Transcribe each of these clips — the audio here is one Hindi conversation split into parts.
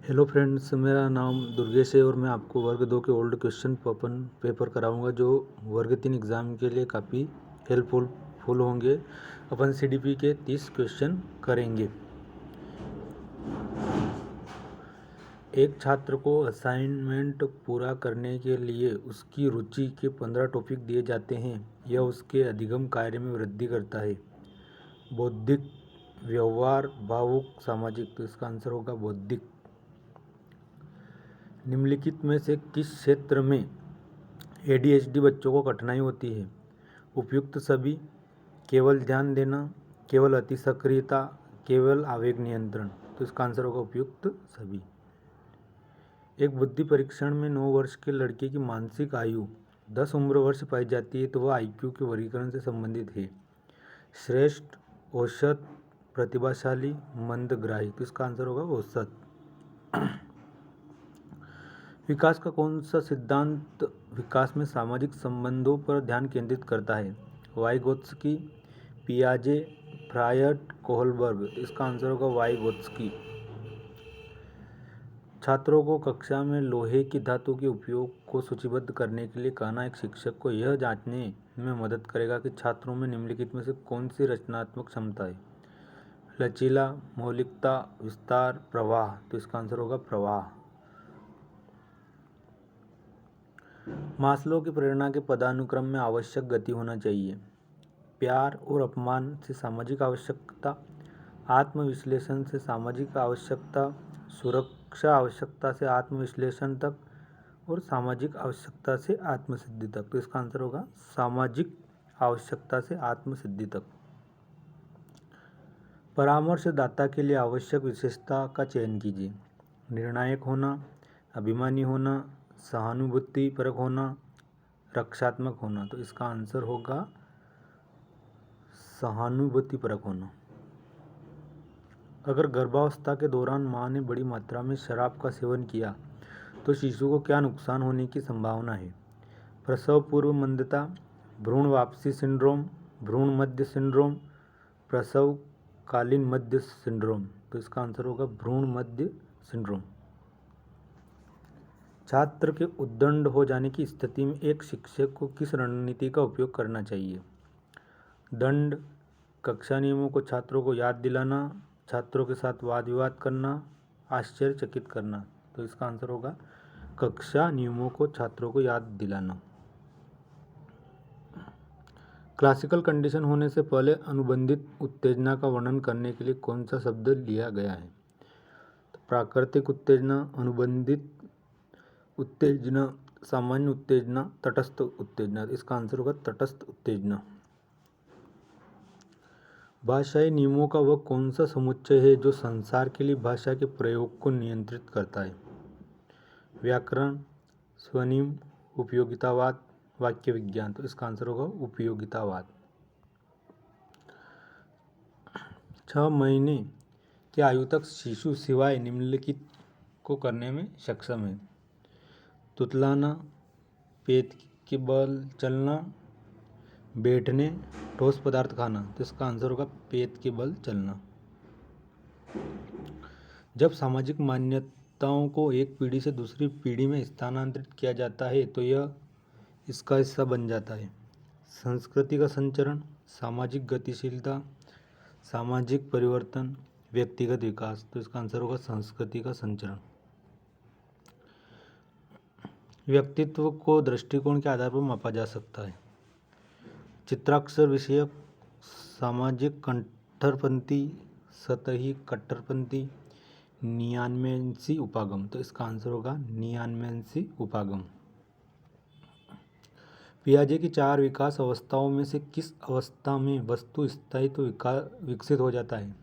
हेलो फ्रेंड्स, मेरा नाम दुर्गेश है और मैं आपको वर्ग 2 के ओल्ड क्वेश्चन पेपर कराऊंगा जो वर्ग 3 एग्ज़ाम के लिए काफ़ी हेल्पफुल होंगे। अपन सीडीपी के 30 क्वेश्चन करेंगे। एक छात्र को असाइनमेंट पूरा करने के लिए उसकी रुचि के 15 टॉपिक दिए जाते हैं। यह उसके अधिगम कार्य में वृद्धि करता है। बौद्धिक, व्यवहार, भावुक, सामाजिक। तो इसका आंसर होगा बौद्धिक। निम्नलिखित में से किस क्षेत्र में एडीएचडी बच्चों को कठिनाई होती है? उपयुक्त सभी, केवल ध्यान देना, केवल अति सक्रियता, केवल आवेग नियंत्रण। तो इसका आंसर होगा उपयुक्त सभी। एक बुद्धि परीक्षण में 9 वर्ष के लड़के की मानसिक आयु 10 उम्र वर्ष पाई जाती है, तो वह आईक्यू के वर्गीकरण से संबंधित है। श्रेष्ठ, औसत, प्रतिभाशाली, मंदग्राही। तो इसका आंसर होगा औसत। विकास का कौन सा सिद्धांत विकास में सामाजिक संबंधों पर ध्यान केंद्रित करता है? वाइगोत्स्की, पियाजे, फ्रायड, कोहलबर्ग। इसका आंसर होगा वाइगोत्स्की। छात्रों को कक्षा में लोहे की धातु के उपयोग को सूचीबद्ध करने के लिए कहना एक शिक्षक को यह जांचने में मदद करेगा कि छात्रों में निम्नलिखित में से कौन सी रचनात्मक क्षमता है? लचीला, मौलिकता, विस्तार, प्रवाह। तो इसका आंसर होगा प्रवाह। मास्लो की प्रेरणा के पदानुक्रम में आवश्यक गति होना चाहिए। प्यार और अपमान से सामाजिक आवश्यकता, आत्मविश्लेषण से सामाजिक आवश्यकता, सुरक्षा आवश्यकता से आत्मविश्लेषण तक और सामाजिक आवश्यकता से आत्मसिद्धि तक। तो इसका आंसर होगा सामाजिक आवश्यकता से आत्मसिद्धि तक। परामर्शदाता के लिए आवश्यक विशेषता का चयन कीजिए। निर्णायक होना, अभिमानी होना, सहानुभूतिपरक होना, रक्षात्मक होना। तो इसका आंसर होगा सहानुभूतिपरक होना। अगर गर्भावस्था के दौरान मां ने बड़ी मात्रा में शराब का सेवन किया तो शिशु को क्या नुकसान होने की संभावना है? प्रसव पूर्व मंदता, भ्रूण वापसी सिंड्रोम, भ्रूण मध्य सिंड्रोम, प्रसवकालीन मध्य सिंड्रोम। तो इसका आंसर होगा भ्रूण मध्य सिंड्रोम। छात्र के उद्दंड हो जाने की स्थिति में एक शिक्षक को किस रणनीति का उपयोग करना चाहिए? दंड, कक्षा नियमों को छात्रों को याद दिलाना, छात्रों के साथ वाद विवाद करना, आश्चर्यचकित करना। तो इसका आंसर होगा कक्षा नियमों को छात्रों को याद दिलाना। क्लासिकल कंडीशन होने से पहले अनुबंधित उत्तेजना का वर्णन करने के लिए कौन सा शब्द लिया गया है? तो प्राकृतिक उत्तेजना, अनुबंधित उत्तेजना, सामान्य उत्तेजना, तटस्थ उत्तेजना। इसका आंसर होगा तटस्थ उत्तेजना। भाषाई नियमों का वह कौन सा समुच्चय है जो संसार के लिए भाषा के प्रयोग को नियंत्रित करता है? व्याकरण, स्वनिम, उपयोगितावाद, वाक्य विज्ञान। तो इसका आंसर होगा उपयोगितावाद। 6 महीने की आयु तक शिशु सिवाय निम्नलिखित को करने में सक्षम है? तुतलाना, पेट के बल चलना, बैठने, ठोस पदार्थ खाना। तो इसका आंसर होगा पेट के बल चलना। जब सामाजिक मान्यताओं को एक पीढ़ी से दूसरी पीढ़ी में स्थानांतरित किया जाता है तो यह इसका हिस्सा बन जाता है। संस्कृति का संचरण, सामाजिक गतिशीलता, सामाजिक परिवर्तन, व्यक्तिगत विकास। तो इसका आंसर होगा संस्कृति का संचरण। व्यक्तित्व को दृष्टिकोण के आधार पर मापा जा सकता है। चित्राक्षर विषयक, सामाजिक कट्टरपंथी, सतही कट्टरपंथी, नियानमेंसी उपागम। तो इसका आंसर होगा नियानमेंसी उपागम। पियाजे की 4 विकास अवस्थाओं में से किस अवस्था में वस्तु स्थायित्व विकसित हो जाता है?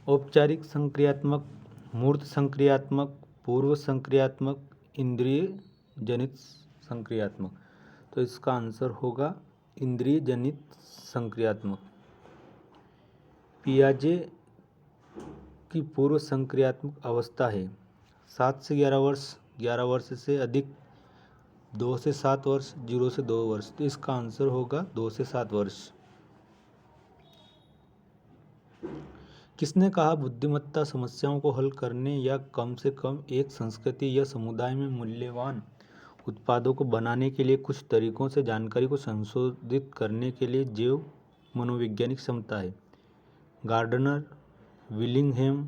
औपचारिक संक्रियात्मक, मूर्त संक्रियात्मक, पूर्व संक्रियात्मक, इंद्रिय जनित संक्रियात्मक। तो इसका आंसर होगा इंद्रिय जनित संक्रियात्मक। पियाजे की पूर्व संक्रियात्मक अवस्था है 7 से 11 वर्ष, 11 वर्ष से अधिक, 2 से 7 वर्ष, 0 से 2 वर्ष। तो इसका आंसर होगा 2 से 7 वर्ष। किसने कहा बुद्धिमत्ता समस्याओं को हल करने या कम से कम एक संस्कृति या समुदाय में मूल्यवान उत्पादों को बनाने के लिए कुछ तरीकों से जानकारी को संशोधित करने के लिए जैव मनोवैज्ञानिक क्षमता है? Gardner, Willingham,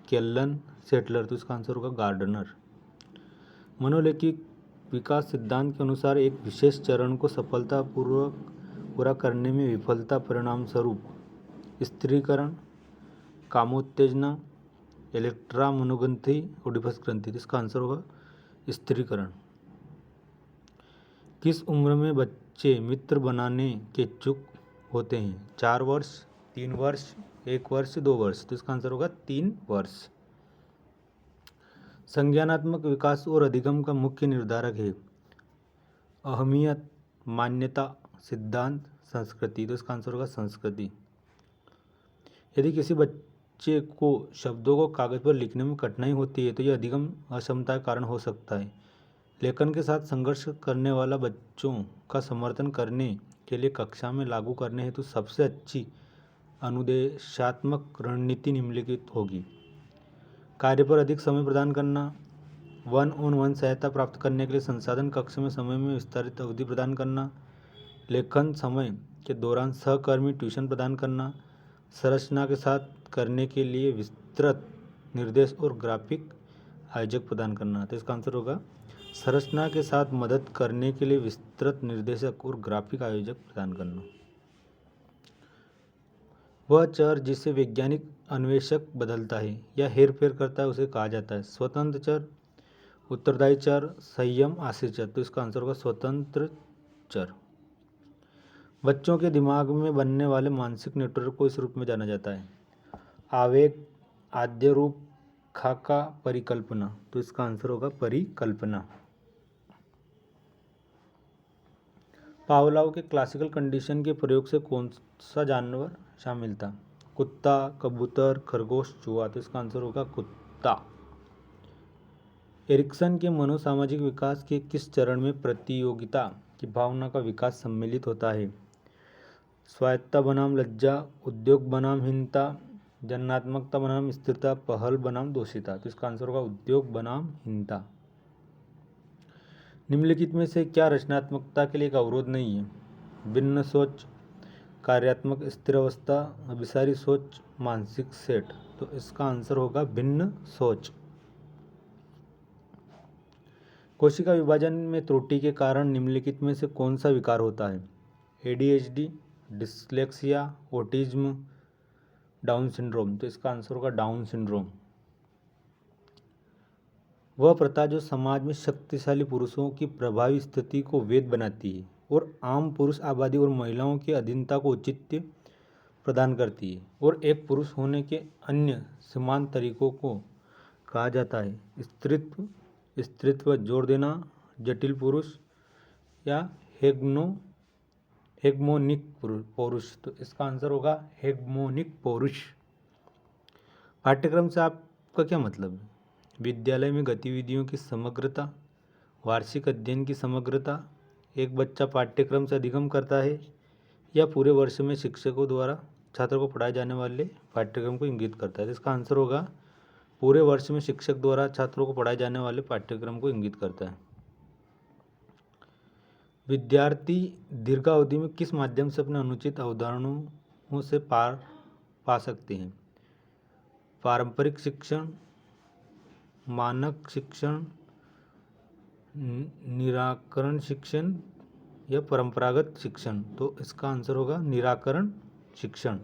Kellan, Settler. तो इसका आंसर होगा गार्डनर। मनोलैंगिक विकास सिद्धांत के अनुसार एक विशेष चरण को सफलतापूर्वक पूरा करने में विफलता परिणाम स्वरूप स्त्रीकरण, कामोत्तेजना, इलेक्ट्रा मनोग्रंथि, ओडिपस ग्रंथि। इसका आंसर होगा स्त्रीकरण। किस उम्र में बच्चे मित्र बनाने के इच्छुक होते हैं? 4 वर्ष, 3 वर्ष, 1 वर्ष, 2 वर्ष। तो इसका आंसर होगा 3 वर्ष। संज्ञानात्मक विकास और अधिगम का मुख्य निर्धारक है? अहमियत, मान्यता, सिद्धांत, संस्कृति। तो इसका आंसर होगा संस्कृति। यदि किसी बच्चे को शब्दों को कागज पर लिखने में कठिनाई होती है तो यह अधिगम अक्षमता का कारण हो सकता है। लेखन के साथ संघर्ष करने वाला बच्चों का समर्थन करने के लिए कक्षा में लागू करने हेतु सबसे अच्छी अनुदेशात्मक रणनीति निम्नलिखित होगी? कार्य पर अधिक समय प्रदान करना, 1-on-1 सहायता प्राप्त करने के लिए संसाधन कक्ष में समय में विस्तारित अवधि प्रदान करना, लेखन समय के दौरान सहकर्मी ट्यूशन प्रदान करना, संरचना के साथ करने के लिए विस्तृत निर्देश और ग्राफिक आयोजक प्रदान करना। तो इसका आंसर होगा संरचना के साथ मदद करने के लिए विस्तृत निर्देशक और ग्राफिक आयोजक प्रदान करना। वह चर जिसे वैज्ञानिक अन्वेषक बदलता है या हेरफेर करता है उसे कहा जाता है? स्वतंत्र चर, उत्तरदायी चर, संयम, आश्रित चर। तो इसका आंसर होगा स्वतंत्र चर। बच्चों के दिमाग में बनने वाले मानसिक नेटवर्क को इस रूप में जाना जाता है? आवेग, आद्य रूप, खाका, परिकल्पना। तो इसका आंसर होगा परिकल्पना। पावलोव के क्लासिकल कंडीशन के प्रयोग से कौन सा जानवर शामिल था? कुत्ता, कबूतर, खरगोश, चूहा। तो इसका आंसर होगा कुत्ता। एरिक्सन के मनोसामाजिक विकास के किस चरण में प्रतियोगिता की भावना का विकास सम्मिलित होता है? स्वायत्तता बनाम लज्जा, उद्योग बनाम हीनता, जन्मात्मकता बनाम स्थिरता, पहल बनाम दोषिता। तो इसका आंसर होगा उद्योग बनाम हीनता। निम्नलिखित में से क्या रचनात्मकता के लिए एक अवरोध नहीं है? भिन्न सोच, कार्यात्मक स्थिर अवस्था, अभिसारी सोच, मानसिक सेट। तो इसका आंसर होगा भिन्न सोच। कोशिका विभाजन में त्रुटि के कारण निम्नलिखित में से कौन सा विकार होता है? ADHD, dyslexia, autism, down syndrome. तो इसका आंसर होगा डाउन सिंड्रोम। वह प्रथा जो समाज में शक्तिशाली पुरुषों की प्रभावी स्थिति को वैध बनाती है और आम पुरुष आबादी और महिलाओं की अधीनता को औचित्य प्रदान करती है और एक पुरुष होने के अन्य समान तरीकों को कहा जाता है? स्त्रीत्व, स्त्रीत्व जोर देना, जटिल पुरुष या हेग्मोनिक पौरुष। तो इसका आंसर होगा हेग्मोनिक पौरुष। पाठ्यक्रम से आपका क्या मतलब है? विद्यालय में गतिविधियों की समग्रता, वार्षिक अध्ययन की समग्रता, एक बच्चा पाठ्यक्रम से अधिगम करता है या पूरे वर्ष में शिक्षकों द्वारा छात्रों को पढ़ाए जाने वाले पाठ्यक्रम को इंगित करता है? तो इसका आंसर होगा पूरे वर्ष में शिक्षक द्वारा छात्रों को पढ़ाए जाने वाले पाठ्यक्रम को इंगित करता है। विद्यार्थी दीर्घावधि में किस माध्यम से अपने अनुचित अवधारणाओं से पार पा सकते हैं? पारंपरिक शिक्षण, मानक शिक्षण, निराकरण शिक्षण या परंपरागत शिक्षण। तो इसका आंसर होगा निराकरण शिक्षण।